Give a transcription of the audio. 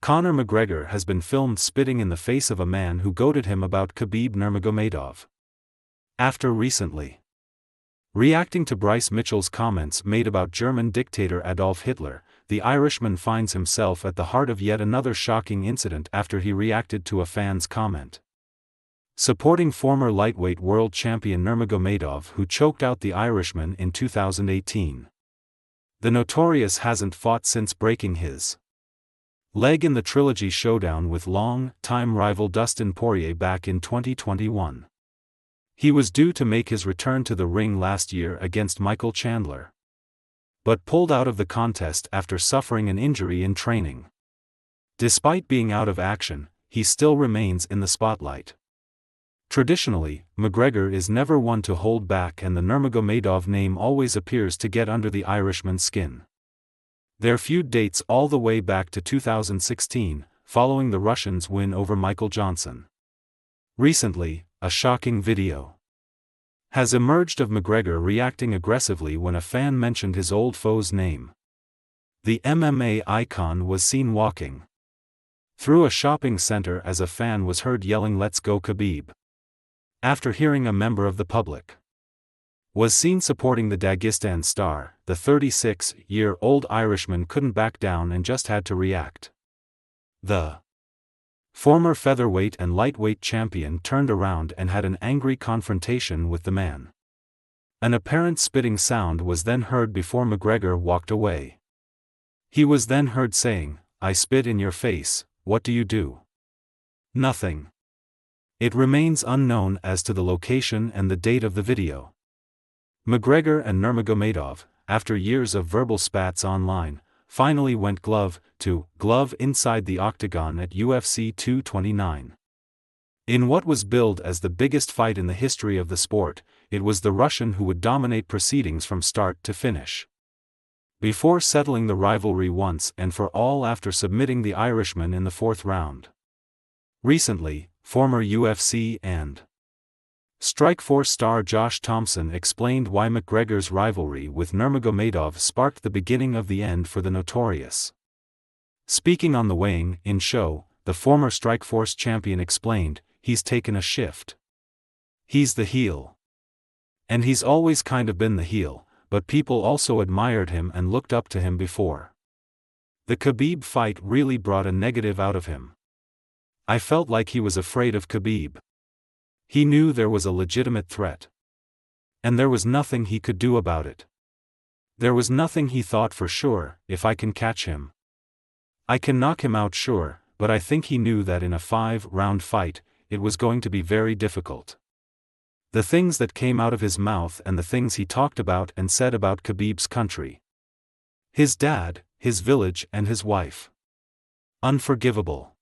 Conor McGregor has been filmed spitting in the face of a man who goaded him about Khabib Nurmagomedov. After recently reacting to Bryce Mitchell's comments made about German dictator Adolf Hitler, the Irishman finds himself at the heart of yet another shocking incident after he reacted to a fan's comment. Supporting former lightweight world champion Nurmagomedov, who choked out the Irishman in 2018. The Notorious hasn't fought since breaking his leg in the trilogy showdown with long-time rival Dustin Poirier back in 2021. He was due to make his return to the ring last year against Michael Chandler, but pulled out of the contest after suffering an injury in training. Despite being out of action, he still remains in the spotlight. Traditionally, McGregor is never one to hold back, and the Nurmagomedov name always appears to get under the Irishman's skin. Their feud dates all the way back to 2016, following the Russians' win over Michael Johnson. Recently, a shocking video has emerged of McGregor reacting aggressively when a fan mentioned his old foe's name. The MMA icon was seen walking through a shopping center as a fan was heard yelling "Let's go Khabib." After hearing a member of the public was seen supporting the Dagestan star, the 36-year-old Irishman couldn't back down and just had to react. The former featherweight and lightweight champion turned around and had an angry confrontation with the man. An apparent spitting sound was then heard before McGregor walked away. He was then heard saying, "I spit in your face, what do you do?" Nothing. It remains unknown as to the location and the date of the video. McGregor and Nurmagomedov, after years of verbal spats online, finally went glove to glove inside the octagon at UFC 229. In what was billed as the biggest fight in the history of the sport, it was the Russian who would dominate proceedings from start to finish, before settling the rivalry once and for all after submitting the Irishman in the fourth round. Recently, former UFC and Strikeforce star Josh Thompson explained why McGregor's rivalry with Nurmagomedov sparked the beginning of the end for the Notorious. Speaking on the weighing-in show, the former Strikeforce champion explained, "He's taken a shift. He's the heel. And he's always kind of been the heel, but people also admired him and looked up to him before. The Khabib fight really brought a negative out of him. I felt like he was afraid of Khabib. He knew there was a legitimate threat. And there was nothing he could do about it. There was nothing he thought for sure, if I can catch him, I can knock him out sure, but I think he knew that in a 5-round fight, it was going to be very difficult. The things that came out of his mouth and the things he talked about and said about Khabib's country, his dad, his village and his wife. Unforgivable.